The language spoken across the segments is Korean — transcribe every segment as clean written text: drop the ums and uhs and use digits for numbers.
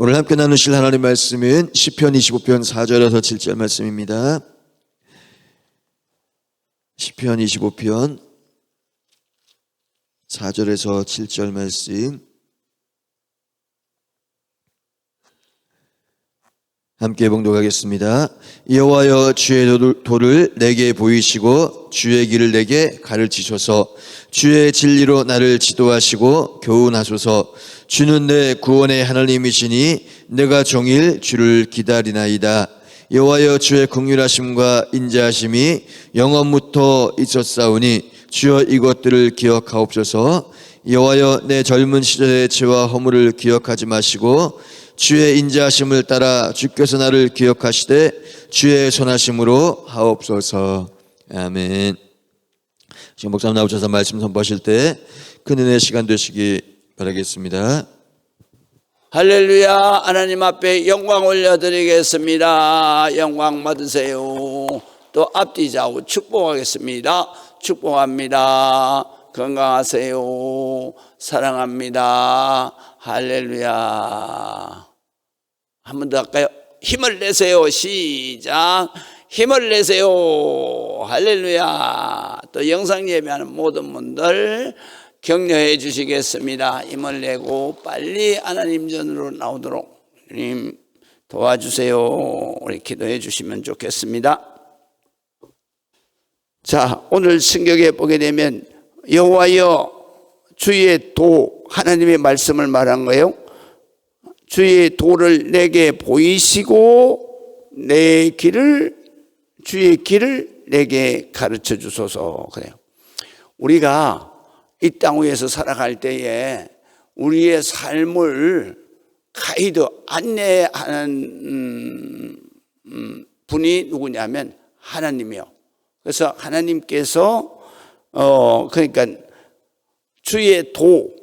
오늘 함께 나누실 하나님의 말씀은 시편 25편 4절에서 7절 말씀입니다. 시편 25편 4절에서 7절 말씀 함께 봉독하겠습니다. 여호와여, 주의 도를 내게 보이시고 주의 길을 내게 가르치소서. 주의 진리로 나를 지도하시고 교훈하소서. 주는 내 구원의 하나님이시니 내가 종일 주를 기다리나이다. 여호와여, 주의 긍휼하심과 인자하심이 영원부터 있었사오니 주여 이것들을 기억하옵소서. 여호와여, 내 젊은 시절의 죄와 허물을 기억하지 마시고 주의 인자하심을 따라 주께서 나를 기억하시되 주의 선하심으로 하옵소서. 아멘. 지금 목사님 나오셔서 말씀 선포하실 때 큰 은혜의 시간 되시기 바라겠습니다. 할렐루야. 하나님 앞에 영광 올려드리겠습니다. 영광 받으세요. 또 앞뒤 좌우 축복하겠습니다. 축복합니다. 건강하세요. 사랑합니다. 할렐루야. 한 번 더 할까요? 힘을 내세요. 시작. 힘을 내세요. 할렐루야. 또 영상 예배하는 모든 분들 격려해 주시겠습니다. 힘을 내고 빨리 하나님 전으로 나오도록 주님 도와주세요. 우리 기도해 주시면 좋겠습니다. 자, 오늘 성경에 보게 되면 여호와여, 주의 도, 하나님의 말씀을 말한 거예요. 주의 도를 내게 보이시고 내 길을, 주의 길을 내게 가르쳐 주소서. 그래요. 우리가 이 땅 위에서 살아갈 때에 우리의 삶을 가이드, 안내하는 분이 누구냐면 하나님이요. 그래서 하나님께서 그러니까 주의 도,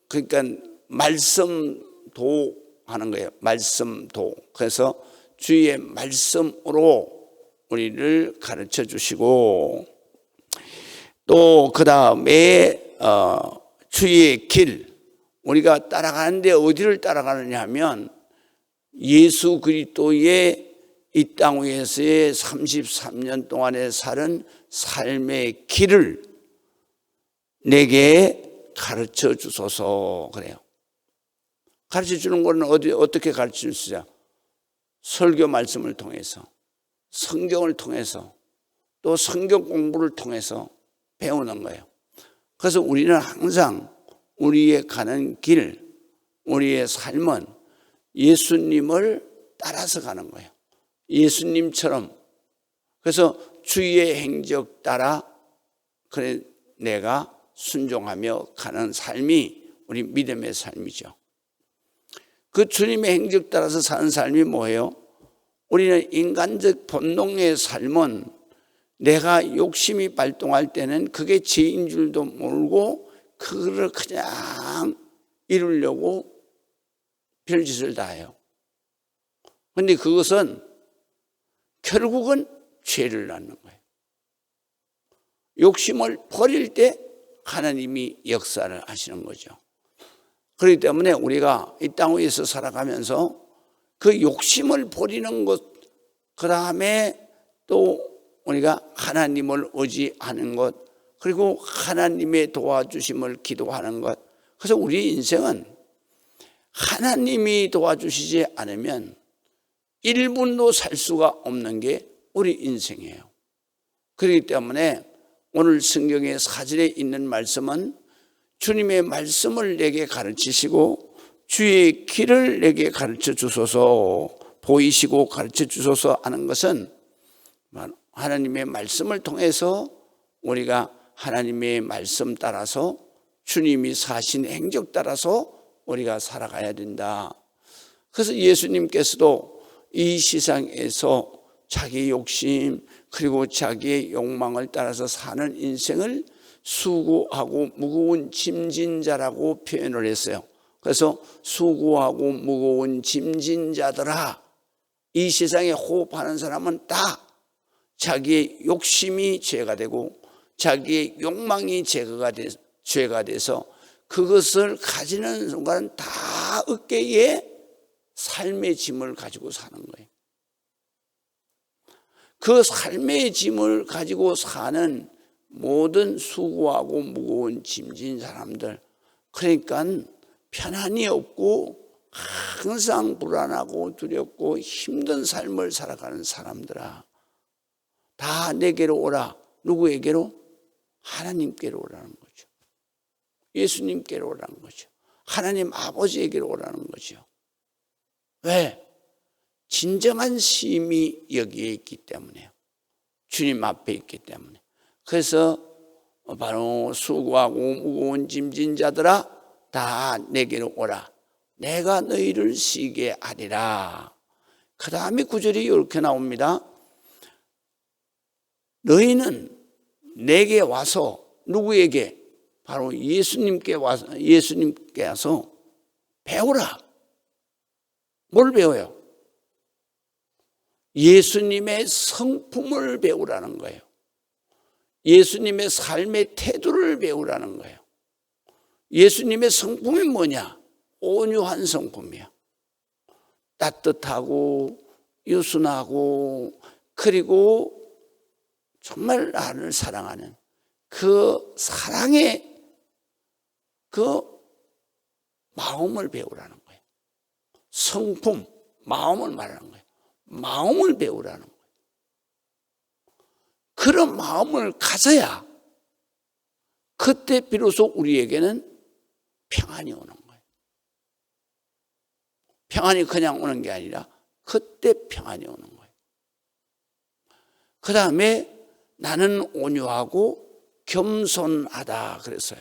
그러니까 말씀도 하는 거예요. 말씀도. 그래서 주의 말씀으로 우리를 가르쳐 주시고, 또 그 다음에 주의 길, 우리가 따라가는데 어디를 따라가느냐 하면 예수 그리스도의 이 땅 위에서의 33년 동안에 살은 삶의 길을 내게 가르쳐 주소서. 그래요. 가르쳐 주는 거는 어떻게 가르쳐 주시죠? 설교 말씀을 통해서, 성경을 통해서, 또 성경 공부를 통해서 배우는 거예요. 그래서 우리는 항상 우리의 가는 길, 우리의 삶은 예수님을 따라서 가는 거예요. 예수님처럼. 그래서 주의 행적 따라 그래 내가 순종하며 가는 삶이 우리 믿음의 삶이죠. 그 주님의 행적 따라서 사는 삶이 뭐예요? 우리는 인간적 본능의 삶은 내가 욕심이 발동할 때는 그게 죄인 줄도 모르고 그거를 그냥 이루려고 별짓을 다 해요. 그런데 그것은 결국은 죄를 낳는 거예요. 욕심을 버릴 때 하나님이 역사를 하시는 거죠. 그렇기 때문에 우리가 이 땅 위에서 살아가면서 그 욕심을 버리는 것, 그 다음에 또 우리가 하나님을 의지하는 것, 그리고 하나님의 도와주심을 기도하는 것. 그래서 우리 인생은 하나님이 도와주시지 않으면 1분도 살 수가 없는 게 우리 인생이에요. 그렇기 때문에 오늘 성경의 4절에 있는 말씀은 주님의 말씀을 내게 가르치시고 주의 길을 내게 가르쳐 주소서, 보이시고 가르쳐 주소서 하는 것은 하나님의 말씀을 통해서 우리가 하나님의 말씀 따라서 주님이 사신 행적 따라서 우리가 살아가야 된다. 그래서 예수님께서도 이 세상에서 자기 욕심 그리고 자기의 욕망을 따라서 사는 인생을 수고하고 무거운 짐진 자라고 표현을 했어요. 그래서 수고하고 무거운 짐진 자들아, 이 세상에 호흡하는 사람은 다 자기의 욕심이 죄가 되고 자기의 욕망이 죄가 돼서 그것을 가지는 순간 다 어깨에 삶의 짐을 가지고 사는 거예요. 그 삶의 짐을 가지고 사는 모든 수고하고 무거운 짐진 사람들, 그러니까 편안이 없고 항상 불안하고 두렵고 힘든 삶을 살아가는 사람들아, 다 내게로 오라. 누구에게로? 하나님께로 오라는 거죠. 예수님께로 오라는 거죠. 하나님 아버지에게로 오라는 거죠. 왜? 진정한 쉼이 여기에 있기 때문에요. 주님 앞에 있기 때문에. 그래서 바로 수고하고 무거운 짐진 자들아 다 내게로 오라. 내가 너희를 쉬게 하리라. 그 다음에 구절이 이렇게 나옵니다. 너희는 내게 와서, 누구에게? 바로 예수님께 와서 배우라. 뭘 배워요? 예수님의 성품을 배우라는 거예요. 예수님의 삶의 태도를 배우라는 거예요. 예수님의 성품이 뭐냐? 온유한 성품이야. 따뜻하고 유순하고, 그리고 정말 나를 사랑하는 그 사랑의 그 마음을 배우라는 거예요. 성품, 마음을 말하는 거예요. 마음을 배우라는 거예요. 그런 마음을 가져야 그때 비로소 우리에게는 평안이 오는 거예요. 평안이 그냥 오는 게 아니라 그때 평안이 오는 거예요. 그 다음에 나는 온유하고 겸손하다 그랬어요.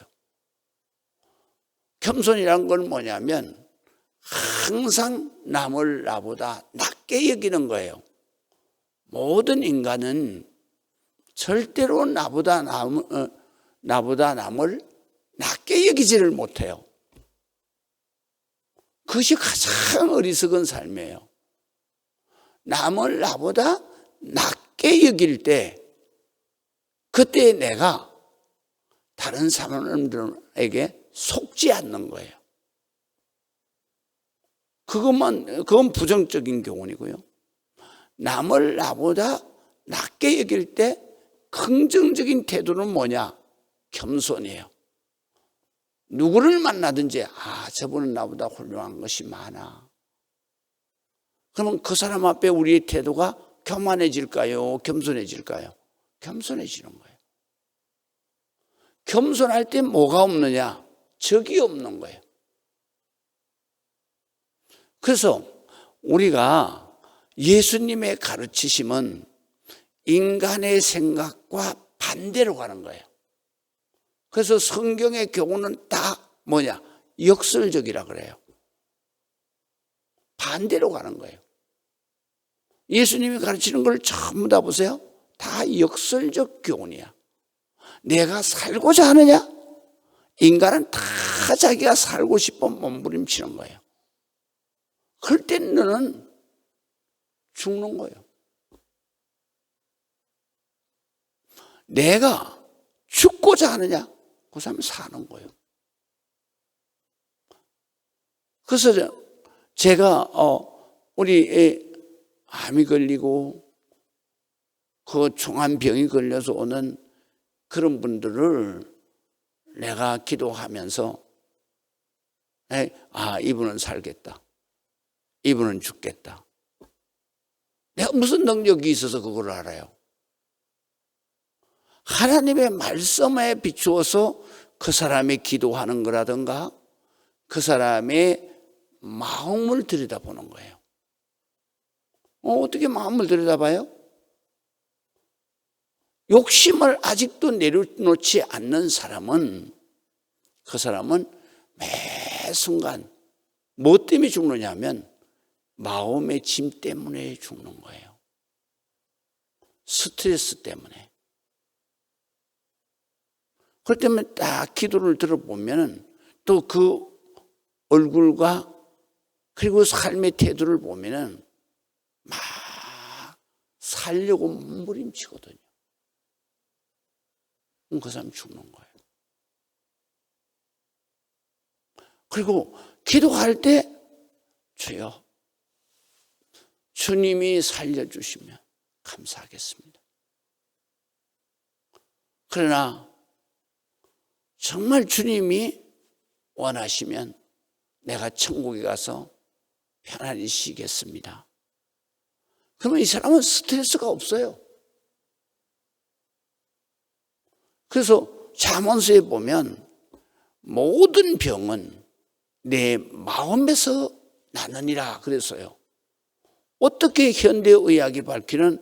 겸손이란 건 뭐냐면 항상 남을 나보다 낮게 여기는 거예요. 모든 인간은 절대로 나보다 남을 낮게 여기지를 못해요. 그것이 가장 어리석은 삶이에요. 남을 나보다 낮게 여길 때, 그때 내가 다른 사람들에게 속지 않는 거예요. 그건 부정적인 교훈이고요. 남을 나보다 낮게 여길 때 긍정적인 태도는 뭐냐? 겸손이에요. 누구를 만나든지 저분은 나보다 훌륭한 것이 많아. 그러면 그 사람 앞에 우리의 태도가 교만해질까요? 겸손해질까요? 겸손해지는 거예요. 겸손할 때 뭐가 없느냐? 적이 없는 거예요. 그래서 우리가 예수님의 가르치심은 인간의 생각과 반대로 가는 거예요. 그래서 성경의 교훈은 다 뭐냐? 역설적이라 그래요. 반대로 가는 거예요. 예수님이 가르치는 걸 전부 다 보세요. 다 역설적 교훈이야. 내가 살고자 하느냐? 인간은 다 자기가 살고 싶어 몸부림치는 거예요. 그럴 땐 너는 죽는 거예요. 내가 죽고자 하느냐? 그 사람은 사는 거예요. 그래서 제가 우리 암이 걸리고 그 종암병이 걸려서 오는 그런 분들을 내가 기도하면서 이분은 살겠다, 이분은 죽겠다. 내가 무슨 능력이 있어서 그걸 알아요? 하나님의 말씀에 비추어서 그 사람이 기도하는 거라든가 그 사람의 마음을 들여다보는 거예요. 어떻게 마음을 들여다봐요? 욕심을 아직도 내려놓지 않는 사람은, 그 사람은 매 순간 뭐 때문에 죽느냐 하면 마음의 짐 때문에 죽는 거예요. 스트레스 때문에. 그렇기 때문에 딱 기도를 들어보면 또 그 얼굴과 그리고 삶의 태도를 보면 막 살려고 몸부림치거든요. 그 사람 죽는 거예요. 그리고 기도할 때 주여 주님이 살려주시면 감사하겠습니다. 그러나 정말 주님이 원하시면 내가 천국에 가서 편안히 쉬겠습니다. 그러면 이 사람은 스트레스가 없어요. 그래서 잠언서에 보면 모든 병은 내 마음에서 나느니라 그랬어요. 어떻게 현대의학이 밝히는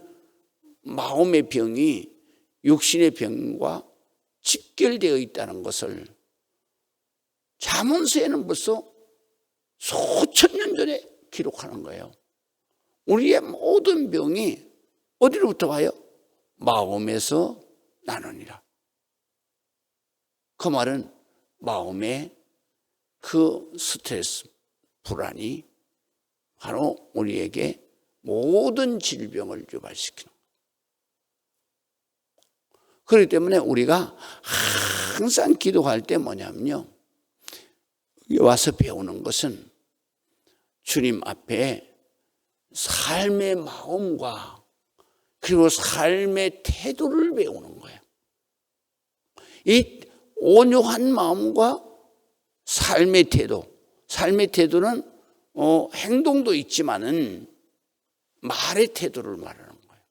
마음의 병이 육신의 병과 직결되어 있다는 것을 잠언서에는 벌써 수천 년 전에 기록하는 거예요. 우리의 모든 병이 어디로부터 와요? 마음에서 나느니라. 그 말은 마음의 그 스트레스, 불안이 바로 우리에게 모든 질병을 유발시키는 거예요. 그렇기 때문에 우리가 항상 기도할 때 뭐냐면요, 와서 배우는 것은 주님 앞에 삶의 마음과 그리고 삶의 태도를 배우는 거예요. 이 온유한 마음과 삶의 태도는 행동도 있지만은 말의 태도를 말하는 거예요.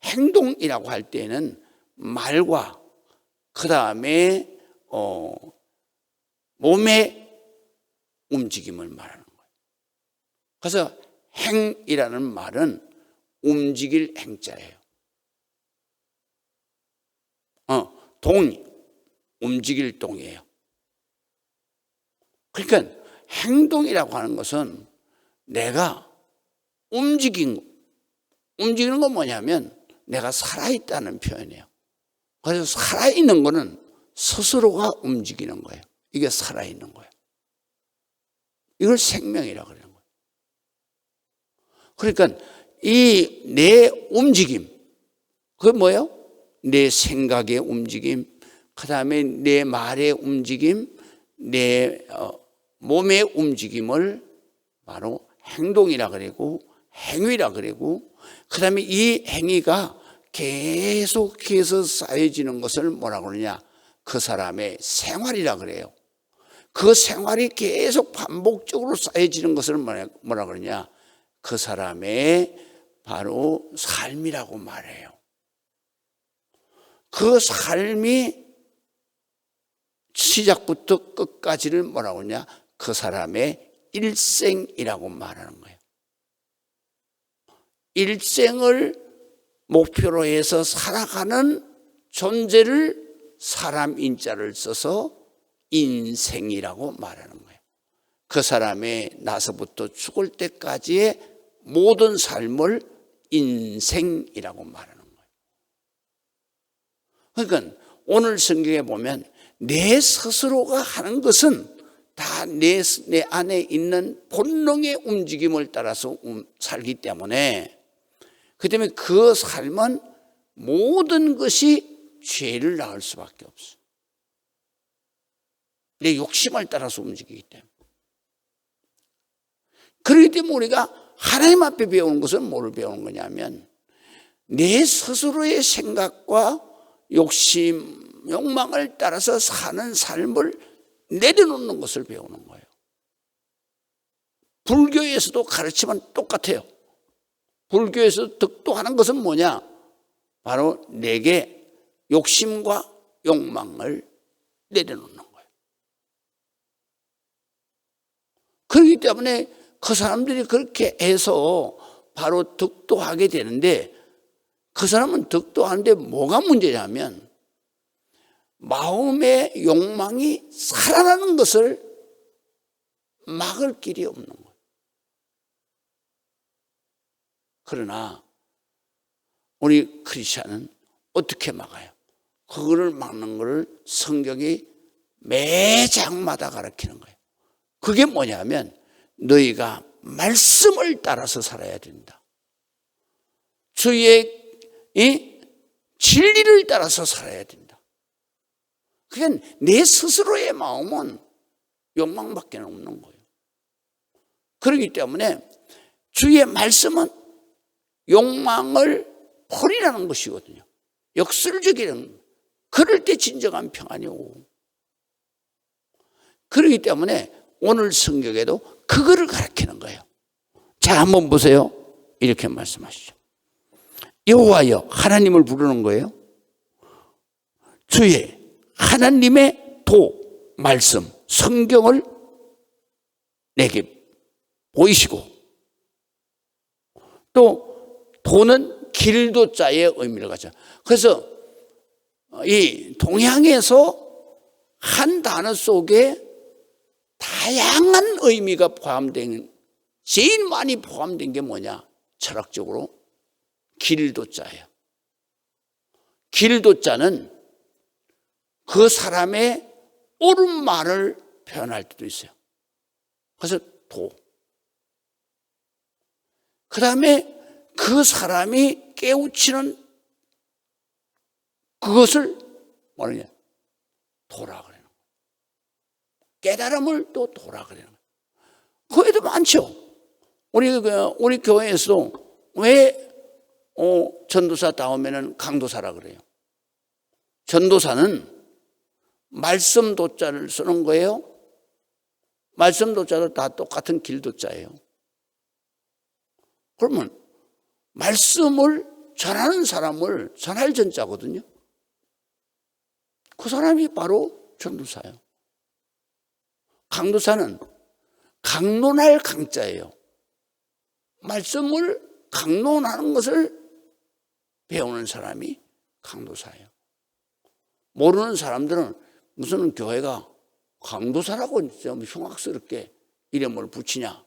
행동이라고 할 때는 말과 그 다음에 몸의 움직임을 말하는 거예요. 그래서 행이라는 말은 움직일 행자예요. 동이 움직일 동이에요. 그러니까 행동이라고 하는 것은 내가 움직이는 건 뭐냐면 내가 살아있다는 표현이에요. 그래서 살아있는 거는 스스로가 움직이는 거예요. 이게 살아있는 거예요. 이걸 생명이라고 그러는 거예요. 그러니까 이 내 움직임, 그게 뭐예요? 내 생각의 움직임, 그 다음에 내 말의 움직임, 내 몸의 움직임을 바로 행동이라 그러고 행위라 그러고, 그 다음에 이 행위가 계속해서 쌓여지는 것을 뭐라고 그러냐? 그 사람의 생활이라 그래요. 그 생활이 계속 반복적으로 쌓여지는 것을 뭐라 그러냐? 그 사람의 바로 삶이라고 말해요. 그 삶이 시작부터 끝까지를 뭐라고 하냐? 그 사람의 일생이라고 말하는 거예요. 일생을 목표로 해서 살아가는 존재를 사람 인자를 써서 인생이라고 말하는 거예요. 그 사람의 나서부터 죽을 때까지의 모든 삶을 인생이라고 말하는 거예요. 그러니까 오늘 성경에 보면 내 스스로가 하는 것은 다 내 안에 있는 본능의 움직임을 따라서 살기 때문에, 그 때문에 그 삶은 모든 것이 죄를 낳을 수밖에 없어요. 내 욕심을 따라서 움직이기 때문에. 그렇기 때문에 우리가 하나님 앞에 배우는 것은 뭐를 배우는 거냐면 내 스스로의 생각과 욕심, 욕망을 따라서 사는 삶을 내려놓는 것을 배우는 거예요. 불교에서도 가르치면 똑같아요. 불교에서 득도하는 것은 뭐냐? 바로 내게 욕심과 욕망을 내려놓는 거예요. 그렇기 때문에 그 사람들이 그렇게 해서 바로 득도하게 되는데, 그 사람은 득도하는데 뭐가 문제냐면 마음의 욕망이 살아나는 것을 막을 길이 없는 거예요. 그러나 우리 크리스찬은 어떻게 막아요? 그거를 막는 것을 성경이 매 장마다 가르치는 거예요. 그게 뭐냐면 너희가 말씀을 따라서 살아야 된다. 주의 이 진리를 따라서 살아야 된다. 그러니까 내 스스로의 마음은 욕망밖에 없는 거예요. 그렇기 때문에 주의 말씀은 욕망을 버리라는 것이거든요. 역설적이라는, 그럴 때 진정한 평안이 오고. 그렇기 때문에 오늘 성경에도 그거를 가르치는 거예요. 자, 한번 보세요. 이렇게 말씀하시죠. 여호와여, 하나님을 부르는 거예요. 주의 하나님의 도, 말씀, 성경을 내게 보이시고, 또 도는 길도자의 의미를 가져. 그래서 이 동양에서 한 단어 속에 다양한 의미가 포함된, 제일 많이 포함된 게 뭐냐? 철학적으로 길도자예요. 길도자는 그 사람의 옳은 말을 표현할 때도 있어요. 그래서 도. 그 다음에 그 사람이 깨우치는 그것을 뭐냐? 도라 그래요. 깨달음을 또 도라 그래요. 그에도 많죠. 우리 교회에서도 왜 전도사 다음에는 강도사라 그래요. 전도사는 말씀 도자를 쓰는 거예요. 말씀 도자도 다 똑같은 길도자예요. 그러면 말씀을 전하는 사람을 전할 전자거든요. 그 사람이 바로 전도사예요. 강도사는 강론할 강자예요. 말씀을 강론하는 것을 배우는 사람이 강도사예요. 모르는 사람들은 무슨 교회가 강도사라고 좀 흉악스럽게 이름을 붙이냐.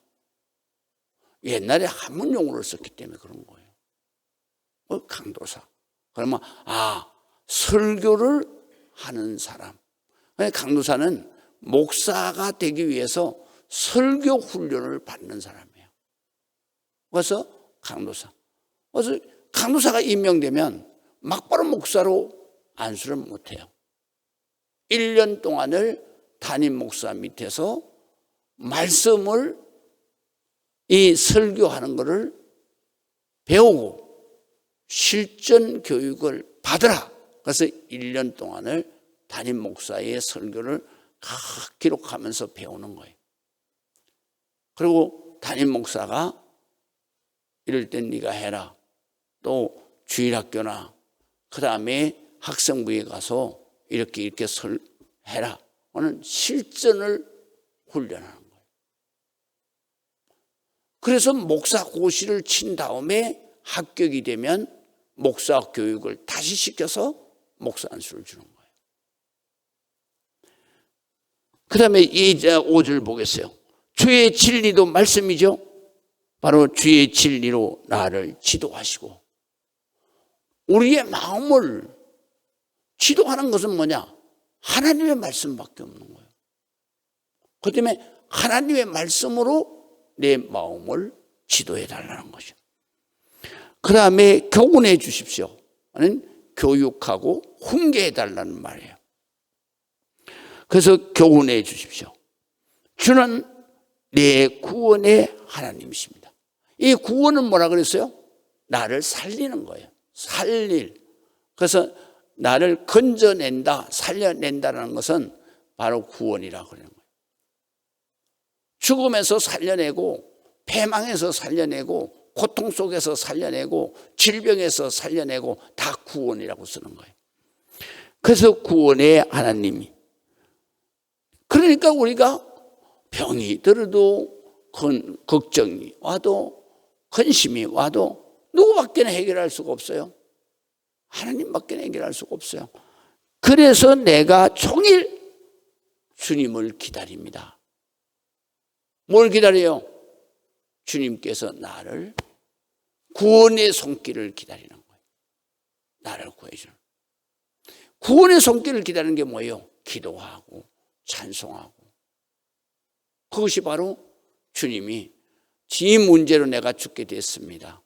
옛날에 한문용어를 썼기 때문에 그런 거예요. 강도사. 그러면 설교를 하는 사람. 강도사는 목사가 되기 위해서 설교 훈련을 받는 사람이에요. 그래서 강도사. 그래서 강도사가 임명되면 막바로 목사로 안수를 못해요. 1년 동안을 담임 목사 밑에서 말씀을 이 설교하는 것을 배우고 실전 교육을 받으라. 그래서 1년 동안을 담임 목사의 설교를 각 기록하면서 배우는 거예요. 그리고 담임 목사가 이럴 땐 네가 해라. 또 주일학교나 그 다음에 학생부에 가서 이렇게 해라. 하는 실전을 훈련하는 거예요. 그래서 목사 고시를 친 다음에 합격이 되면 목사 교육을 다시 시켜서 목사 안수를 주는 거예요. 그 다음에 5절 보겠어요. 주의 진리도 말씀이죠. 바로 주의 진리로 나를 지도하시고, 우리의 마음을 지도하는 것은 뭐냐? 하나님의 말씀밖에 없는 거예요. 그 때문에 하나님의 말씀으로 내 마음을 지도해 달라는 거죠. 그 다음에 교훈해 주십시오. 아니, 교육하고 훈계해 달라는 말이에요. 그래서 교훈해 주십시오. 주는 내 구원의 하나님이십니다. 이 구원은 뭐라 그랬어요? 나를 살리는 거예요. 살릴. 그래서 나를 건져낸다, 살려낸다는 것은 바로 구원이라고 그러는 거예요. 죽음에서 살려내고, 패망에서 살려내고, 고통 속에서 살려내고, 질병에서 살려내고, 다 구원이라고 쓰는 거예요. 그래서 구원의 하나님이. 그러니까 우리가 병이 들어도, 걱정이 와도, 근심이 와도 누구밖에 해결할 수가 없어요. 하나님밖에 해결할 수가 없어요. 그래서 내가 종일 주님을 기다립니다. 뭘 기다려요? 주님께서 나를 구원의 손길을 기다리는 거예요. 나를 구해주는. 구원의 손길을 기다리는 게 뭐예요? 기도하고 찬송하고. 그것이 바로 주님이 이 문제로 내가 죽게 됐습니다.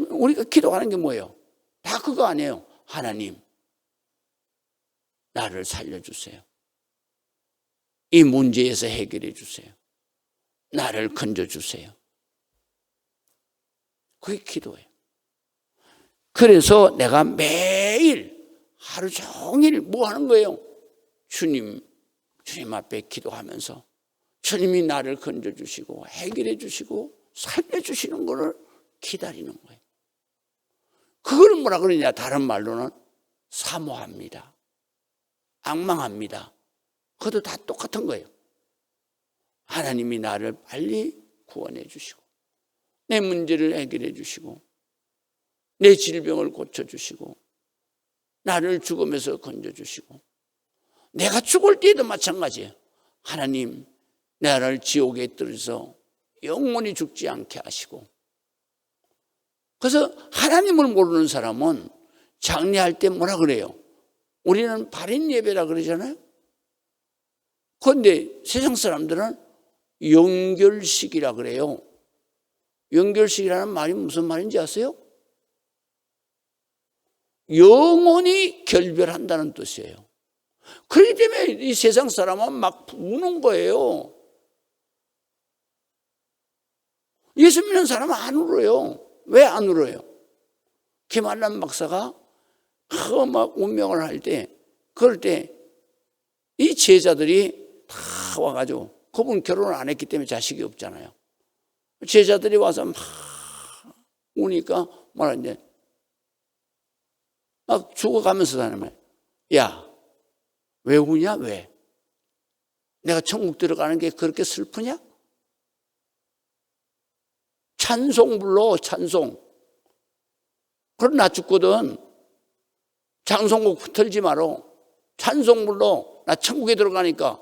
우리가 기도하는 게 뭐예요? 다 그거 아니에요. 하나님, 나를 살려주세요. 이 문제에서 해결해 주세요. 나를 건져주세요. 그게 기도예요. 그래서 내가 매일 하루 종일 뭐 하는 거예요? 주님 앞에 기도하면서 주님이 나를 건져주시고 해결해 주시고 살려주시는 것을 기다리는 거예요. 그걸 뭐라 그러냐? 다른 말로는 사모합니다, 앙망합니다. 그것도 다 똑같은 거예요. 하나님이 나를 빨리 구원해 주시고 내 문제를 해결해 주시고 내 질병을 고쳐주시고 나를 죽음에서 건져주시고, 내가 죽을 때에도 마찬가지예요. 하나님 나를 지옥에 떨어져서 영원히 죽지 않게 하시고. 그래서 하나님을 모르는 사람은 장례할 때 뭐라 그래요? 우리는 발인 예배라 그러잖아요. 그런데 세상 사람들은 영결식이라 그래요. 영결식이라는 말이 무슨 말인지 아세요? 영원히 결별한다는 뜻이에요. 그렇기 때문에 이 세상 사람은 막 우는 거예요. 예수 믿는 사람은 안 울어요. 왜 안 울어요? 김한남 박사가 막 운명을 할 때, 그럴 때 이 제자들이 다 와가지고, 그분 결혼을 안 했기 때문에 자식이 없잖아요. 제자들이 와서 막 우니까 말하는데, 막 죽어가면서 사람을, 야, 왜 우냐? 왜? 내가 천국 들어가는 게 그렇게 슬프냐? 찬송 불러, 찬송. 그럼 나 죽거든. 장송곡 틀지 마라. 찬송 불러. 나 천국에 들어가니까.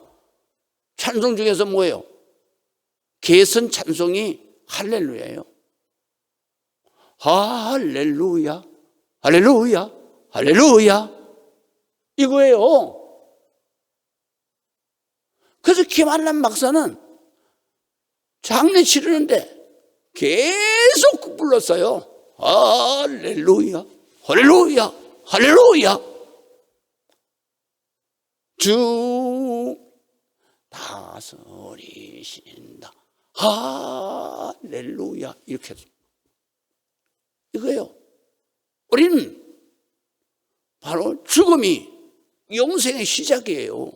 찬송 중에서 뭐예요? 개선 찬송이 할렐루야예요. 할렐루야, 할렐루야, 할렐루야. 이거예요. 그래서 김한남 박사는 장례 치르는데 계속 불렀어요. 할렐루야, 할렐루야, 할렐루야. 주 다스리신다. 할렐루야. 이렇게 이거예요. 우리는 바로 죽음이 영생의 시작이에요.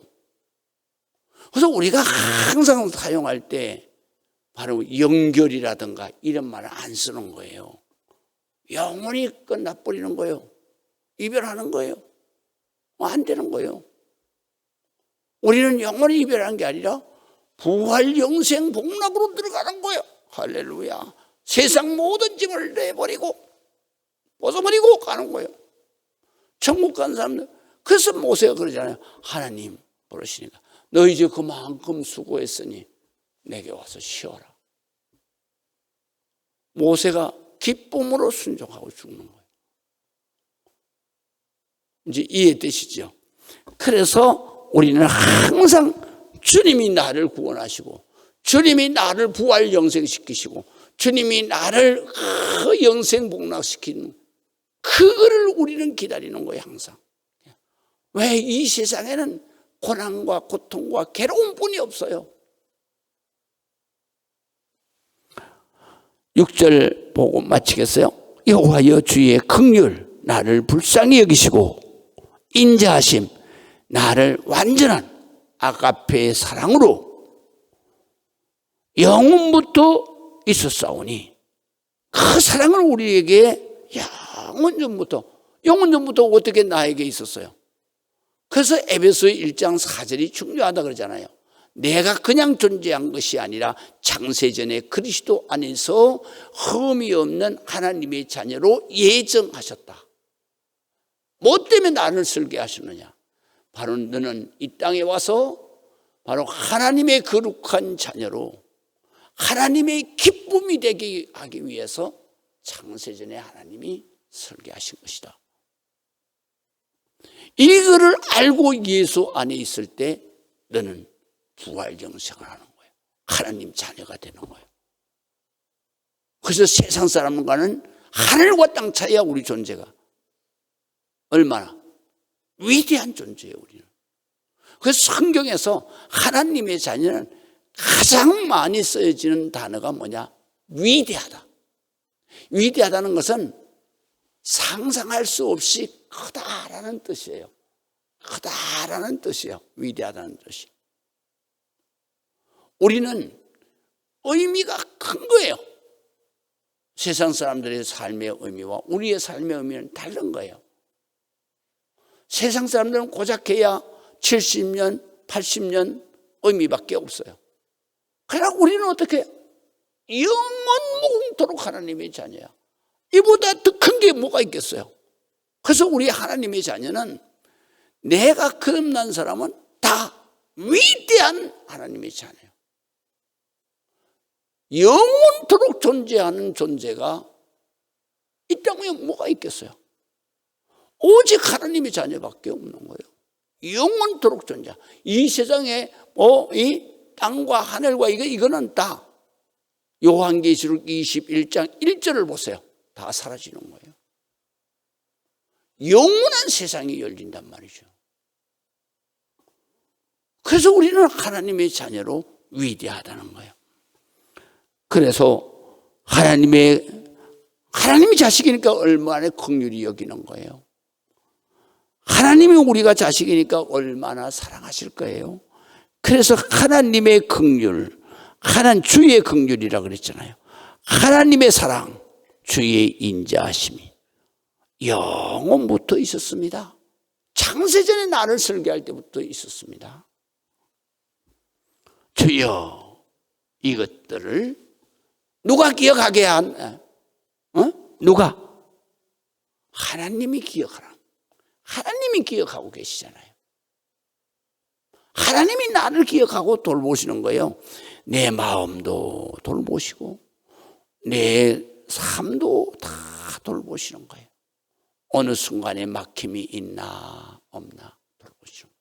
그래서 우리가 항상 사용할 때 바로 영결이라든가 이런 말을 안 쓰는 거예요. 영원히 끝나버리는 거예요. 이별하는 거예요. 안 되는 거예요. 우리는 영원히 이별하는 게 아니라 부활 영생 복락으로 들어가는 거예요. 할렐루야. 세상 모든 짐을 내버리고 벗어버리고 가는 거예요. 천국 간 사람들. 그래서 모세가 그러잖아요. 하나님 부르시니까 너 이제 그만큼 수고했으니 내게 와서 쉬어라. 모세가 기쁨으로 순종하고 죽는 거예요. 이제 이해되시죠? 그래서 우리는 항상 주님이 나를 구원하시고 주님이 나를 부활 영생시키시고 주님이 나를 영생 복락시키는 그거를 우리는 기다리는 거예요. 항상. 왜 이 세상에는 고난과 고통과 괴로움뿐이 없어요. 6절 보고 마치겠어요. 여호와여 주의 긍휼 나를 불쌍히 여기시고 인자하심 나를 완전한 아가페의 사랑으로 영원부터 있었사오니 그 사랑을 우리에게 영원전부터 어떻게 나에게 있었어요? 그래서 에베소 1장 4절이 중요하다 그러잖아요. 내가 그냥 존재한 것이 아니라 창세전에 그리스도 안에서 흠이 없는 하나님의 자녀로 예정하셨다. 뭐 때문에 나를 설계하셨느냐? 바로 너는 이 땅에 와서 바로 하나님의 거룩한 자녀로 하나님의 기쁨이 되게 하기 위해서 창세전에 하나님이 설계하신 것이다. 이거를 알고 예수 안에 있을 때 너는 부활 영생을 하는 거예요. 하나님 자녀가 되는 거예요. 그래서 세상 사람과는 하늘과 땅 차이야. 우리 존재가 얼마나 위대한 존재예요. 우리는. 그래서 성경에서 하나님의 자녀는 가장 많이 쓰여지는 단어가 뭐냐? 위대하다. 위대하다는 것은 상상할 수 없이 크다라는 뜻이에요. 크다라는 뜻이에요. 위대하다는 뜻이. 우리는 의미가 큰 거예요. 세상 사람들의 삶의 의미와 우리의 삶의 의미는 다른 거예요. 세상 사람들은 고작해야 70년, 80년 의미밖에 없어요. 그러나 우리는 어떻게 영원무궁토록 하나님의 자녀야. 이보다 더 큰 게 뭐가 있겠어요? 그래서 우리 하나님의 자녀는 내가 거듭난 사람은 다 위대한 하나님의 자녀예요. 영원토록 존재하는 존재가 이 땅에 뭐가 있겠어요? 오직 하나님의 자녀밖에 없는 거예요. 영원토록 존재. 이 세상에 이 땅과 하늘과 이거는 다 요한계시록 21장 1절을 보세요. 다 사라지는 거예요. 영원한 세상이 열린단 말이죠. 그래서 우리는 하나님의 자녀로 위대하다는 거예요. 그래서 하나님의 자식이니까 얼마나 긍휼히 여기는 거예요. 하나님이 우리가 자식이니까 얼마나 사랑하실 거예요. 그래서 하나님의 긍휼, 주의 긍휼이라 그랬잖아요. 하나님의 사랑, 주의 인자하심이 영원부터 있었습니다. 창세전에 나를 설계할 때부터 있었습니다. 주여, 이것들을 누가 기억하게 누가? 하나님이 기억하라. 하나님이 기억하고 계시잖아요. 하나님이 나를 기억하고 돌보시는 거예요. 내 마음도 돌보시고 내 삶도 다 돌보시는 거예요. 어느 순간에 막힘이 있나 없나 돌보시는 거예요.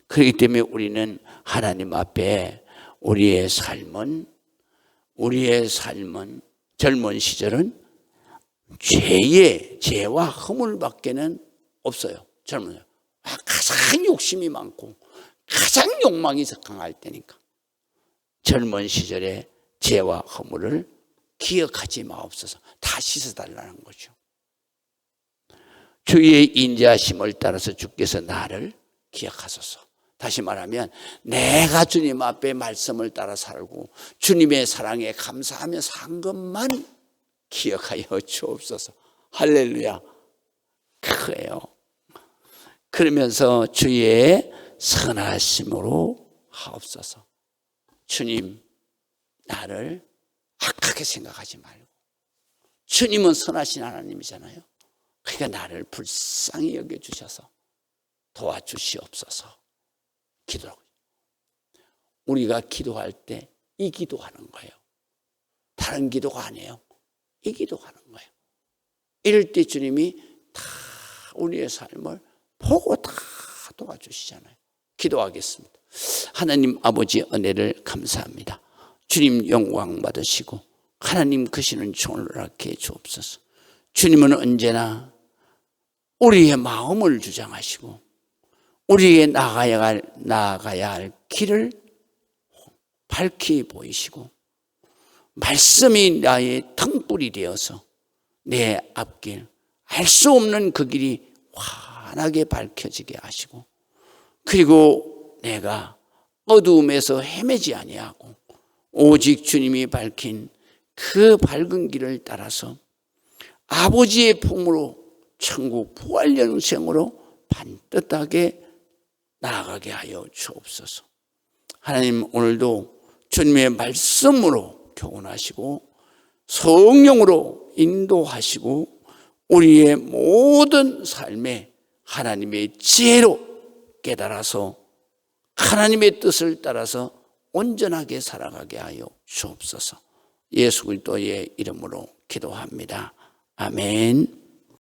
그렇기 때문에 우리는 하나님 앞에 우리의 삶은 젊은 시절은 죄와 허물밖에는 없어요. 젊은 가장 욕심이 많고 가장 욕망이 강할 때니까 젊은 시절에 죄와 허물을 기억하지 마옵소서. 다 씻어달라는 거죠. 주의 인자하심을 따라서 주께서 나를 기억하소서. 다시 말하면 내가 주님 앞에 말씀을 따라 살고 주님의 사랑에 감사하며 산 것만 기억하여 주옵소서. 할렐루야. 그거예요. 그러면서 주의 선하심으로 하옵소서. 주님, 나를 악하게 생각하지 말고, 주님은 선하신 하나님이잖아요. 그러니까 나를 불쌍히 여겨주셔서 도와주시옵소서. 기도하고, 우리가 기도할 때 이 기도하는 거예요. 다른 기도가 아니에요. 이 기도하는 거예요. 이럴 때 주님이 다 우리의 삶을 보고 다 도와주시잖아요. 기도하겠습니다. 하나님 아버지 은혜를 감사합니다. 주님 영광 받으시고 하나님 크시는 종을 허락해 주옵소서. 주님은 언제나 우리의 마음을 주장하시고 우리의 나아가야 할 길을 밝히 보이시고 말씀이 나의 등불이 되어서 내 앞길, 알 수 없는 그 길이 환하게 밝혀지게 하시고, 그리고 내가 어두움에서 헤매지 아니하고 오직 주님이 밝힌 그 밝은 길을 따라서 아버지의 품으로 천국 부활 영생으로 반듯하게 나아가게 하여 주옵소서. 하나님, 오늘도 주님의 말씀으로 교훈하시고 성령으로 인도하시고 우리의 모든 삶에 하나님의 지혜로 깨달아서 하나님의 뜻을 따라서 온전하게 살아가게 하여 주옵소서. 예수 그리스도의 이름으로 기도합니다. 아멘.